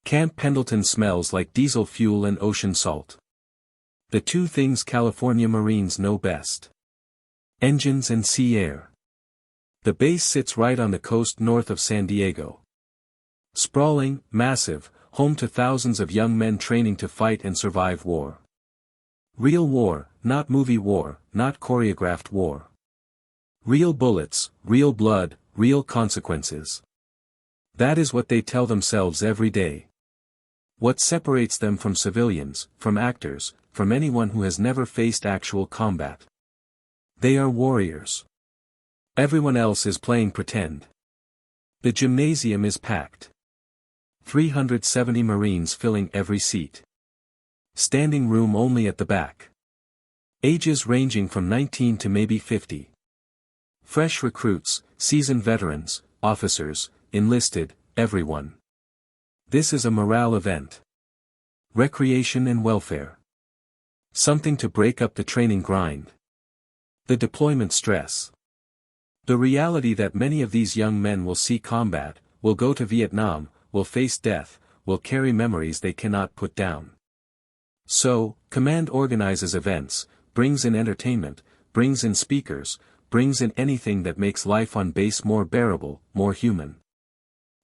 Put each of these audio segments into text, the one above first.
Camp Pendleton smells like diesel fuel and ocean salt. The two things California Marines know best. Engines and sea air. The base sits right on the coast north of San Diego. Sprawling, massive, home to thousands of young men training to fight and survive war. Real war, not movie war, not choreographed war. Real bullets, real blood, real consequences. That is what they tell themselves every day. What separates them from civilians, from actors, from anyone who has never faced actual combat? They are warriors. Everyone else is playing pretend. The gymnasium is packed. 370 Marines filling every seat. Standing room only at the back. Ages ranging from 19 to maybe 50. Fresh recruits, seasoned veterans, officers, enlisted, everyone. This is a morale event. Recreation and welfare. Something to break up the training grind. The deployment stress. The reality that many of these young men will see combat, will go to Vietnam, will face death, will carry memories they cannot put down. So, command organizes events, brings in entertainment, brings in speakers, brings in anything that makes life on base more bearable, more human.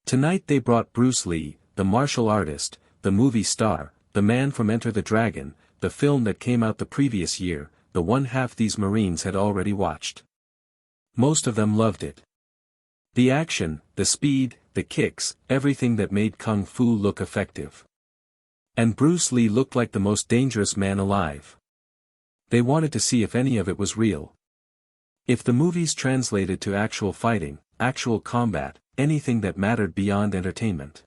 Tonight they brought Bruce Lee, the martial artist, the movie star, the man from Enter the Dragon, the film that came out the previous year, the one half these Marines had already watched. Most of them loved it. The action, the speed, the kicks, everything that made Kung Fu look effective. And Bruce Lee looked like the most dangerous man alive. They wanted to see if any of it was real. If the movies translated to actual fighting, actual combat, anything that mattered beyond entertainment.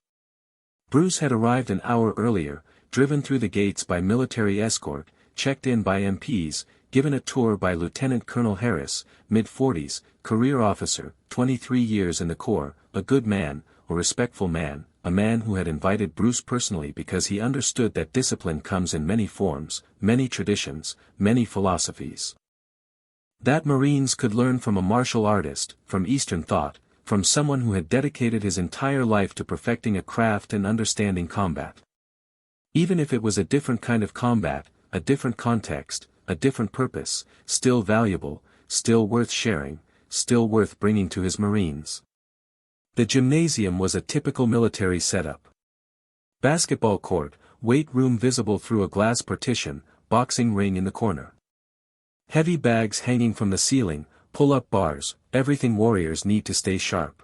Bruce had arrived an hour earlier, driven through the gates by military escort, checked in by MPs, given a tour by Lieutenant Colonel Harris, mid-40s, career officer, 23 years in the Corps, a good man, a respectful man, a man who had invited Bruce personally because he understood that discipline comes in many forms, many traditions, many philosophies. That Marines could learn from a martial artist, from Eastern thought, from someone who had dedicated his entire life to perfecting a craft and understanding combat. Even if it was a different kind of combat, a different context, a different purpose, still valuable, still worth sharing, still worth bringing to his Marines. The gymnasium was a typical military setup. Basketball court, weight room visible through a glass partition, boxing ring in the corner. Heavy bags hanging from the ceiling, pull-up bars, everything warriors need to stay sharp.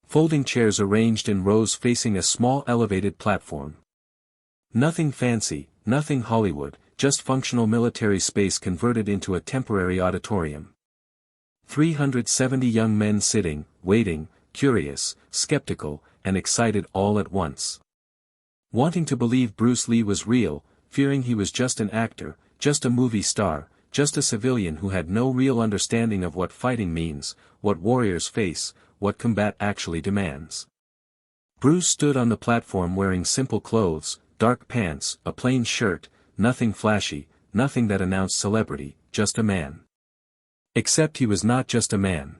Folding chairs arranged in rows facing a small elevated platform. Nothing fancy, nothing Hollywood, just functional military space converted into a temporary auditorium. 370 young men sitting, waiting, curious, skeptical, and excited all at once. Wanting to believe Bruce Lee was real, fearing he was just an actor, just a movie star, just a civilian who had no real understanding of what fighting means, what warriors face, what combat actually demands. Bruce stood on the platform wearing simple clothes, dark pants, a plain shirt, nothing flashy, nothing that announced celebrity, just a man. Except he was not just a man.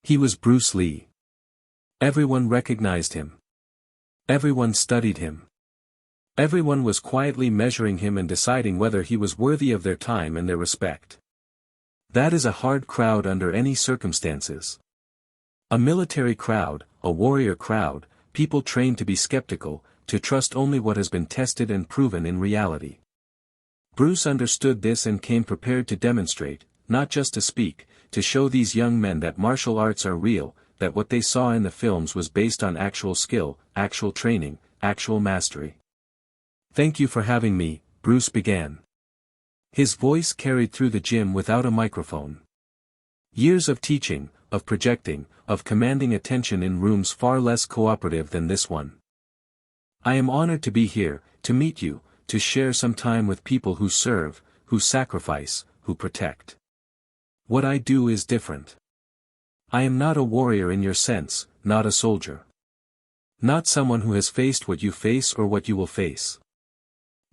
He was Bruce Lee. Everyone recognized him. Everyone studied him. Everyone was quietly measuring him and deciding whether he was worthy of their time and their respect. That is a hard crowd under any circumstances. A military crowd, a warrior crowd, people trained to be skeptical, to trust only what has been tested and proven in reality. Bruce understood this and came prepared to demonstrate, not just to speak, to show these young men that martial arts are real, that what they saw in the films was based on actual skill, actual training, actual mastery. "Thank you for having me," Bruce began. His voice carried through the gym without a microphone. Years of teaching, of projecting, of commanding attention in rooms far less cooperative than this one. I am honored to be here, to meet you, to share some time with people who serve, who sacrifice, who protect. What I do is different. I am not a warrior in your sense, not a soldier. Not someone who has faced what you face or what you will face.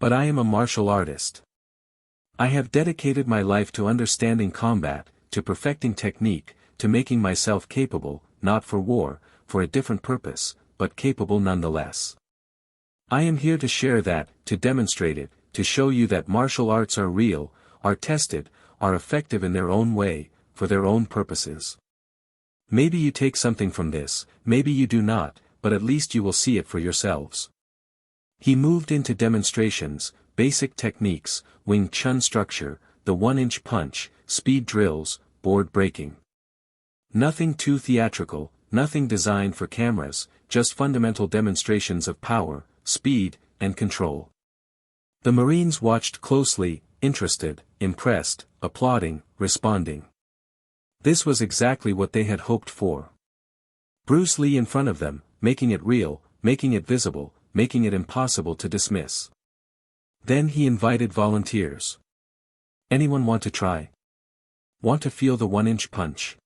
But I am a martial artist. I have dedicated my life to understanding combat, to perfecting technique, to making myself capable, not for war, for a different purpose, but capable nonetheless. I am here to share that, to demonstrate it, to show you that martial arts are real, are tested, are effective in their own way, for their own purposes. Maybe you take something from this, maybe you do not, but at least you will see it for yourselves. He moved into demonstrations, basic techniques, Wing Chun structure, the 1-inch punch, speed drills, board breaking. Nothing too theatrical, nothing designed for cameras, just fundamental demonstrations of power, speed, and control. The Marines watched closely, interested, impressed, applauding, responding. This was exactly what they had hoped for. Bruce Lee in front of them, making it real, making it visible, making it impossible to dismiss. Then he invited volunteers. Anyone want to try? Want to feel the 1-inch punch?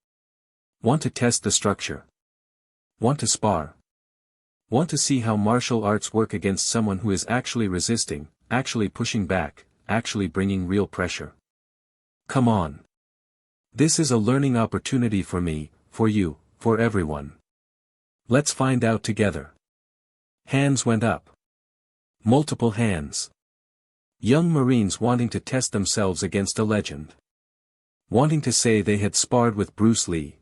Want to test the structure? Want to spar? Want to see how martial arts work against someone who is actually resisting, actually pushing back, actually bringing real pressure? Come on. This is a learning opportunity for me, for you, for everyone. Let's find out together. Hands went up. Multiple hands. Young Marines wanting to test themselves against a legend. Wanting to say they had sparred with Bruce Lee.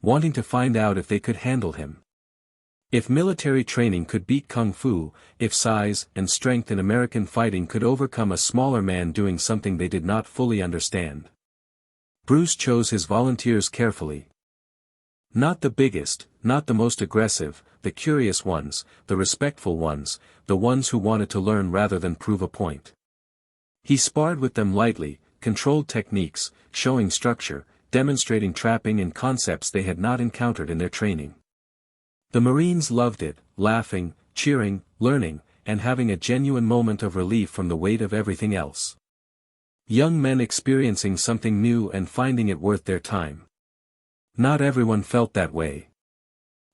Wanting to find out if they could handle him. If military training could beat Kung Fu, if size and strength in American fighting could overcome a smaller man doing something they did not fully understand. Bruce chose his volunteers carefully. Not the biggest, not the most aggressive, the curious ones, the respectful ones, the ones who wanted to learn rather than prove a point. He sparred with them lightly, controlled techniques, showing structure, demonstrating trapping and concepts they had not encountered in their training. The Marines loved it, laughing, cheering, learning, and having a genuine moment of relief from the weight of everything else. Young men experiencing something new and finding it worth their time. Not everyone felt that way.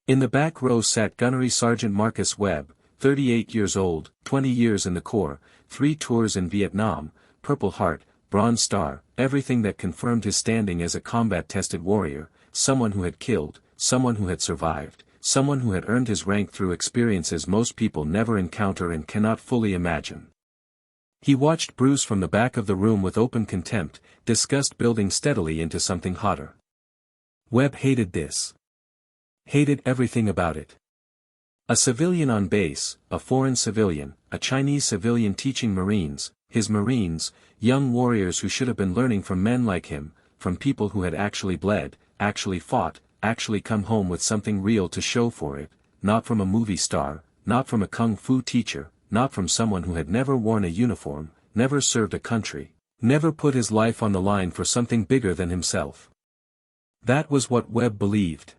In the back row sat Gunnery Sergeant Marcus Webb, 38 years old, 20 years in the Corps, 3 tours in Vietnam, Purple Heart, Bronze Star, everything that confirmed his standing as a combat-tested warrior, someone who had killed, someone who had survived, someone who had earned his rank through experiences most people never encounter and cannot fully imagine. He watched Bruce from the back of the room with open contempt, disgust building steadily into something hotter. Webb hated this. Hated everything about it. A civilian on base, a foreign civilian, a Chinese civilian teaching Marines, his Marines, young warriors who should have been learning from men like him, from people who had actually bled, actually fought, actually come home with something real to show for it, not from a movie star, not from a kung fu teacher, not from someone who had never worn a uniform, never served a country, never put his life on the line for something bigger than himself. That was what Webb believed.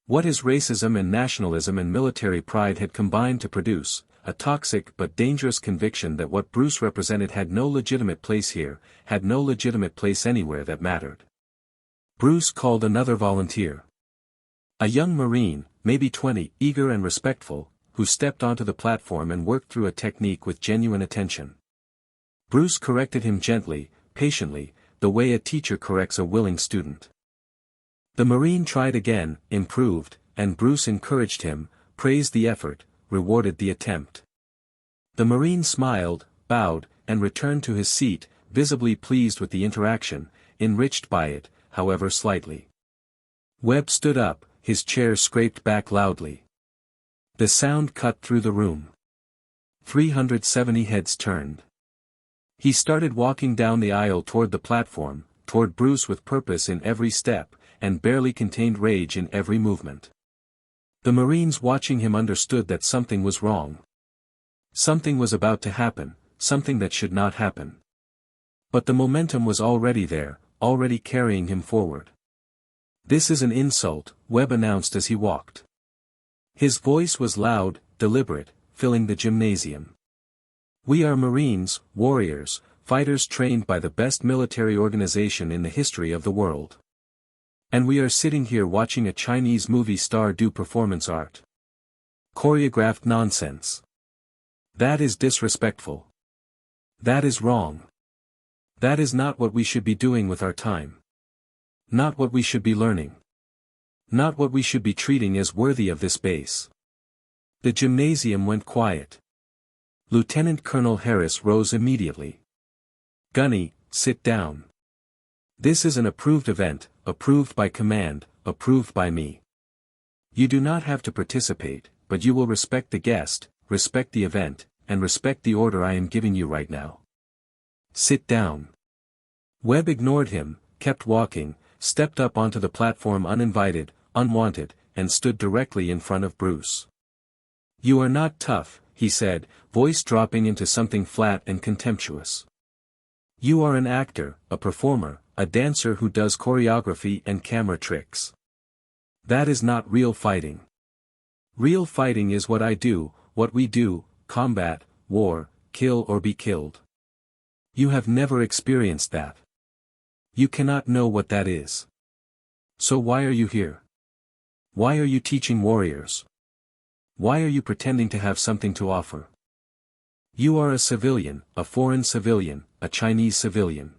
What his racism and nationalism and military pride had combined to produce, a toxic but dangerous conviction that what Bruce represented had no legitimate place here, had no legitimate place anywhere that mattered. Bruce called another volunteer. A young Marine, maybe 20, eager and respectful, who stepped onto the platform and worked through a technique with genuine attention. Bruce corrected him gently, patiently, the way a teacher corrects a willing student. The Marine tried again, improved, and Bruce encouraged him, praised the effort, rewarded the attempt. The Marine smiled, bowed, and returned to his seat, visibly pleased with the interaction, enriched by it, however slightly. Webb stood up, his chair scraped back loudly. The sound cut through the room. 370 heads turned. He started walking down the aisle toward the platform, toward Bruce with purpose in every step, and barely contained rage in every movement. The Marines watching him understood that something was wrong. Something was about to happen, something that should not happen. But the momentum was already there, already carrying him forward. "This is an insult," Webb announced as he walked. His voice was loud, deliberate, filling the gymnasium. "We are Marines, warriors, fighters trained by the best military organization in the history of the world. And we are sitting here watching a Chinese movie star do performance art. Choreographed nonsense. That is disrespectful. That is wrong. That is not what we should be doing with our time. Not what we should be learning. Not what we should be treating as worthy of this base. The gymnasium went quiet. Lieutenant Colonel Harris rose immediately. "Gunny, sit down. This is an approved event, approved by command, approved by me. You do not have to participate, but you will respect the guest, respect the event, and respect the order I am giving you right now. Sit down." Webb ignored him, kept walking, stepped up onto the platform uninvited, unwanted, and stood directly in front of Bruce. "You are not tough," he said, voice dropping into something flat and contemptuous. "You are an actor, a performer, a dancer who does choreography and camera tricks. That is not real fighting. Real fighting is what I do, what we do, combat, war, kill or be killed. You have never experienced that. You cannot know what that is. So why are you here? Why are you teaching warriors? Why are you pretending to have something to offer? You are a civilian, a foreign civilian, a Chinese civilian.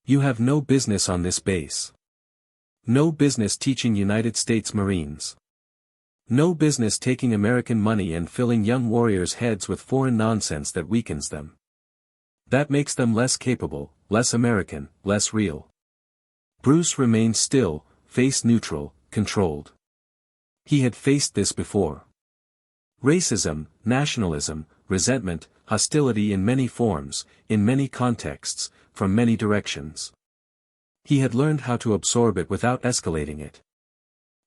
You have no business on this base. No business teaching United States Marines. No business taking American money and filling young warriors' heads with foreign nonsense that weakens them. That makes them less capable, less American, less real." Bruce remained still, face neutral, controlled. He had faced this before. Racism, nationalism, resentment, hostility in many forms, in many contexts, from many directions. He had learned how to absorb it without escalating it.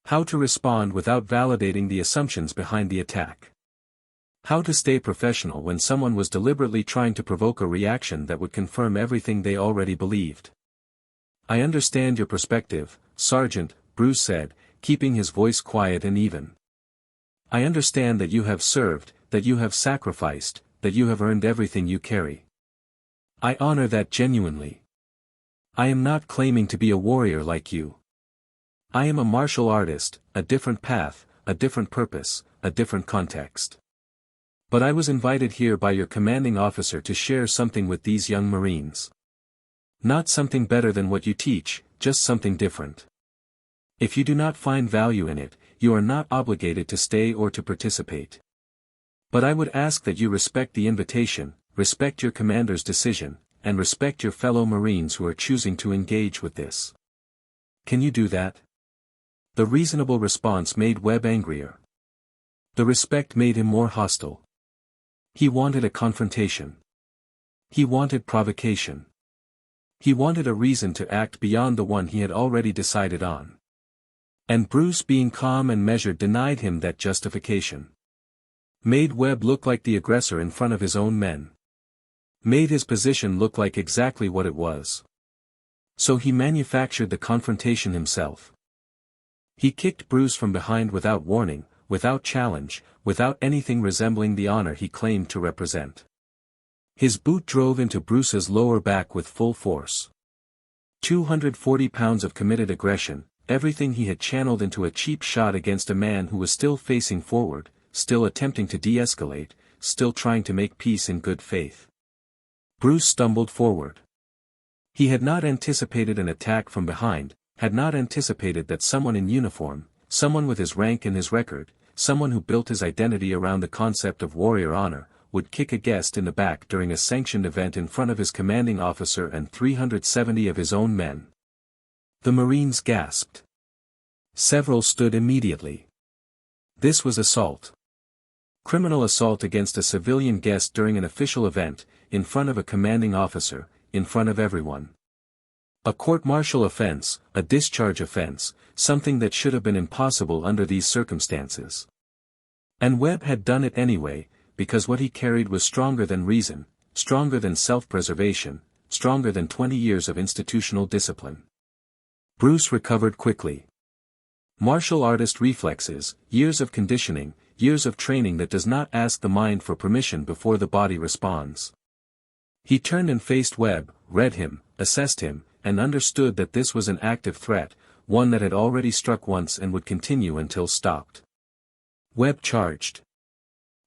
How to respond without validating the assumptions behind the attack. How to stay professional when someone was deliberately trying to provoke a reaction that would confirm everything they already believed. "I understand your perspective, Sergeant," Bruce said, keeping his voice quiet and even. "I understand that you have served, that you have sacrificed, that you have earned everything you carry. I honor that genuinely. I am not claiming to be a warrior like you. I am a martial artist, a different path, a different purpose, a different context. But I was invited here by your commanding officer to share something with these young Marines. Not something better than what you teach, just something different. If you do not find value in it, you are not obligated to stay or to participate. But I would ask that you respect the invitation, respect your commander's decision, and respect your fellow Marines who are choosing to engage with this. Can you do that?" The reasonable response made Webb angrier. The respect made him more hostile. He wanted a confrontation. He wanted provocation. He wanted a reason to act beyond the one he had already decided on. And Bruce, being calm and measured, denied him that justification. Made Webb look like the aggressor in front of his own men. Made his position look like exactly what it was. So he manufactured the confrontation himself. He kicked Bruce from behind without warning, without challenge, without anything resembling the honor he claimed to represent. His boot drove into Bruce's lower back with full force. 240 pounds of committed aggression, everything he had channeled into a cheap shot against a man who was still facing forward, still attempting to de-escalate, still trying to make peace in good faith. Bruce stumbled forward. He had not anticipated an attack from behind, had not anticipated that someone in uniform, someone with his rank and his record, someone who built his identity around the concept of warrior honor, would kick a guest in the back during a sanctioned event in front of his commanding officer and 370 of his own men. The Marines gasped. Several stood immediately. This was assault. Criminal assault against a civilian guest during an official event, in front of a commanding officer, in front of everyone. A court-martial offense, a discharge offense, something that should have been impossible under these circumstances. And Webb had done it anyway, because what he carried was stronger than reason, stronger than self-preservation, stronger than 20 years of institutional discipline. Bruce recovered quickly. Martial artist reflexes, years of conditioning, years of training that does not ask the mind for permission before the body responds. He turned and faced Webb, read him, assessed him, and understood that this was an active threat, one that had already struck once and would continue until stopped. Webb charged.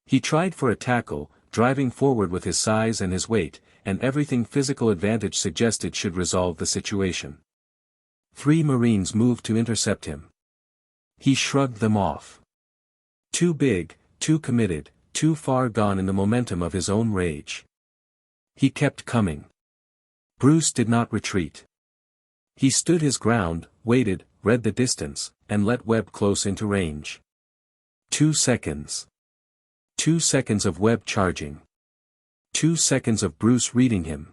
He tried for a tackle, driving forward with his size and his weight, and everything physical advantage suggested should resolve the situation. 3 Marines moved to intercept him. He shrugged them off. Too big, too committed, too far gone in the momentum of his own rage. He kept coming. Bruce did not retreat. He stood his ground, waited, read the distance, and let Webb close into range. 2 seconds. 2 seconds of Webb charging. 2 seconds of Bruce reading him.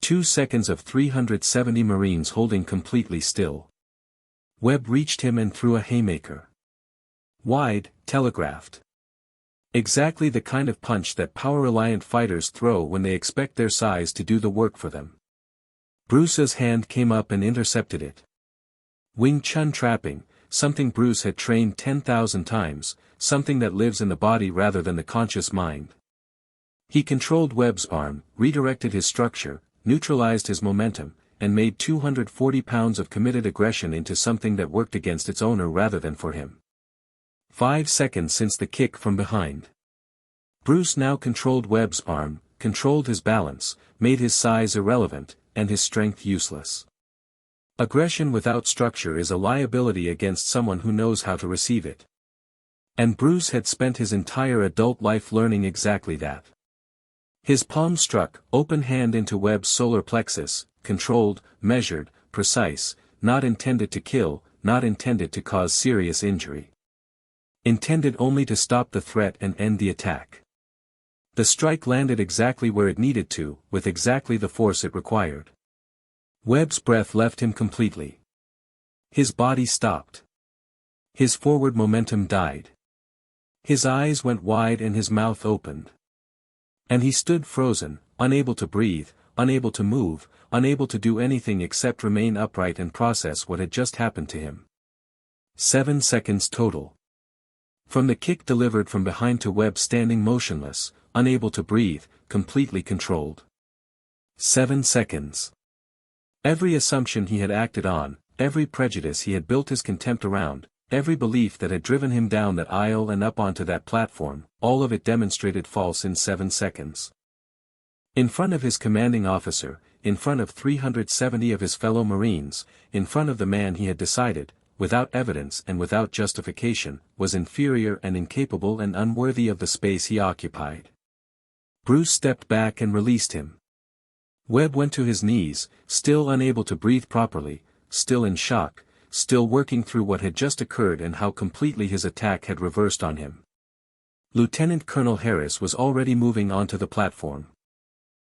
2 seconds of 370 Marines holding completely still. Webb reached him and threw a haymaker. Wide, telegraphed. Exactly the kind of punch that power-reliant fighters throw when they expect their size to do the work for them. Bruce's hand came up and intercepted it. Wing Chun trapping, something Bruce had trained 10,000 times, something that lives in the body rather than the conscious mind. He controlled Webb's arm, redirected his structure, neutralized his momentum, and made 240 pounds of committed aggression into something that worked against its owner rather than for him. 5 seconds since the kick from behind. Bruce now controlled Webb's arm, controlled his balance, made his size irrelevant, and his strength useless. Aggression without structure is a liability against someone who knows how to receive it. And Bruce had spent his entire adult life learning exactly that. His palm struck, open hand into Webb's solar plexus, controlled, measured, precise, not intended to kill, not intended to cause serious injury. Intended only to stop the threat and end the attack. The strike landed exactly where it needed to, with exactly the force it required. Webb's breath left him completely. His body stopped. His forward momentum died. His eyes went wide and his mouth opened. And he stood frozen, unable to breathe, unable to move, unable to do anything except remain upright and process what had just happened to him. 7 seconds total. From the kick delivered from behind to Webb standing motionless, unable to breathe, completely controlled. 7 seconds. Every assumption he had acted on, every prejudice he had built his contempt around, every belief that had driven him down that aisle and up onto that platform, all of it demonstrated false in 7 seconds. In front of his commanding officer, in front of 370 of his fellow Marines, in front of the man he had decided, without evidence and without justification, was inferior and incapable and unworthy of the space he occupied. Bruce stepped back and released him. Webb went to his knees, still unable to breathe properly, still in shock, still working through what had just occurred and how completely his attack had reversed on him. Lieutenant Colonel Harris was already moving onto the platform.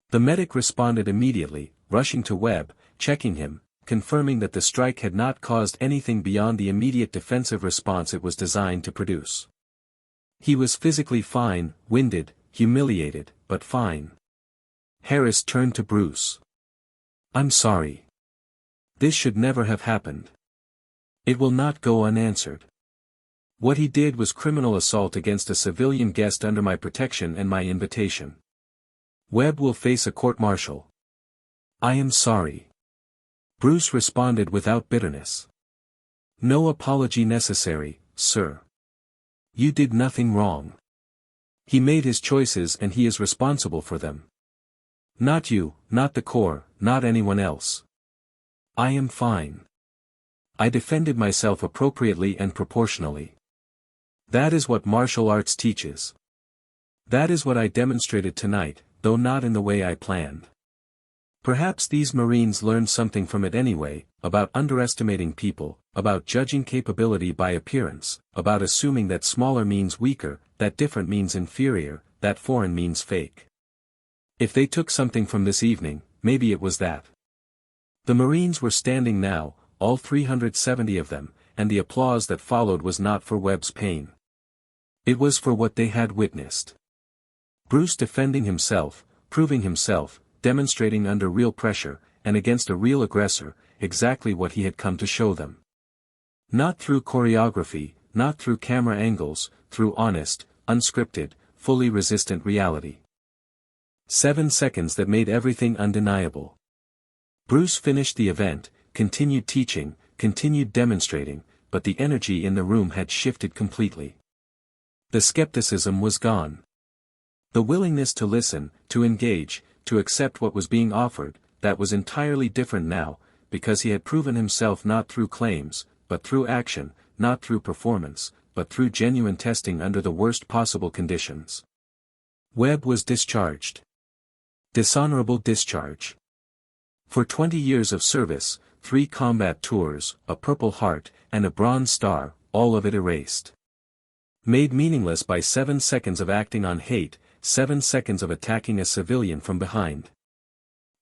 The medic responded immediately, rushing to Webb, checking him, confirming that the strike had not caused anything beyond the immediate defensive response it was designed to produce. He was physically fine, winded, humiliated, but fine. Harris turned to Bruce. "I'm sorry. This should never have happened. It will not go unanswered. What he did was criminal assault against a civilian guest under my protection and my invitation. Webb will face a court-martial. I am sorry." Bruce responded without bitterness. "No apology necessary, sir. You did nothing wrong. He made his choices and he is responsible for them. Not you, not the Corps, not anyone else. I am fine. I defended myself appropriately and proportionally. That is what martial arts teaches. That is what I demonstrated tonight, though not in the way I planned. Perhaps these Marines learned something from it anyway, about underestimating people, about judging capability by appearance, about assuming that smaller means weaker, that different means inferior, that foreign means fake. If they took something from this evening, maybe it was that. The Marines were standing now, all 370 of them, and the applause that followed was not for Webb's pain. It was for what they had witnessed. Bruce defending himself, proving himself, demonstrating under real pressure, and against a real aggressor, exactly what he had come to show them. Not through choreography, not through camera angles, through honest, unscripted, fully resistant reality. 7 seconds that made everything undeniable. Bruce finished the event, continued teaching, continued demonstrating, but the energy in the room had shifted completely. The skepticism was gone. The willingness to listen, to engage, to accept what was being offered, that was entirely different now, because he had proven himself not through claims, but through action, not through performance, but through genuine testing under the worst possible conditions. Webb was discharged. Dishonorable discharge. For 20 years of service, 3 combat tours, a Purple Heart, and a Bronze Star, all of it erased. Made meaningless by 7 seconds of acting on hate, 7 seconds of attacking a civilian from behind.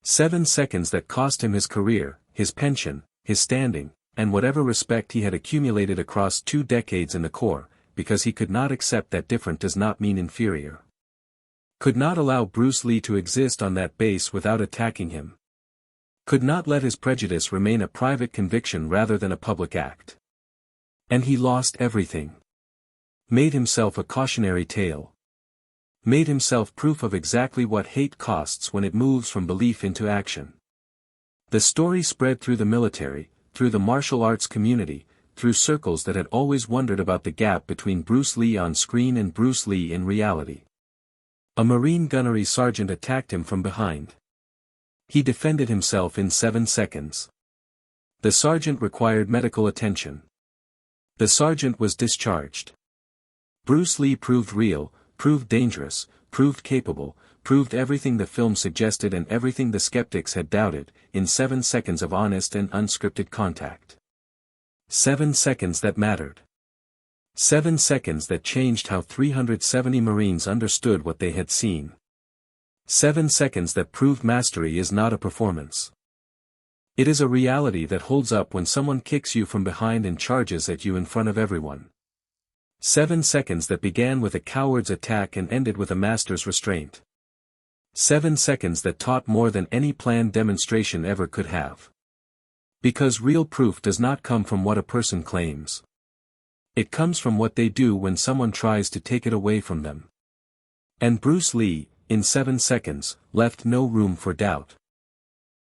7 seconds that cost him his career, his pension, his standing, and whatever respect he had accumulated across 2 decades in the Corps, because he could not accept that different does not mean inferior. Could not allow Bruce Lee to exist on that base without attacking him. Could not let his prejudice remain a private conviction rather than a public act. And he lost everything. Made himself a cautionary tale. Made himself proof of exactly what hate costs when it moves from belief into action. The story spread through the military, through the martial arts community, through circles that had always wondered about the gap between Bruce Lee on screen and Bruce Lee in reality. A Marine gunnery sergeant attacked him from behind. He defended himself in 7 seconds. The sergeant required medical attention. The sergeant was discharged. Bruce Lee proved real, proved dangerous, proved capable, proved everything the film suggested and everything the skeptics had doubted, in 7 seconds of honest and unscripted contact. 7 seconds that mattered. 7 seconds that changed how 370 Marines understood what they had seen. 7 seconds that proved mastery is not a performance. It is a reality that holds up when someone kicks you from behind and charges at you in front of everyone. 7 seconds that began with a coward's attack and ended with a master's restraint. 7 seconds that taught more than any planned demonstration ever could have. Because real proof does not come from what a person claims. It comes from what they do when someone tries to take it away from them. And Bruce Lee, in 7 seconds, left no room for doubt.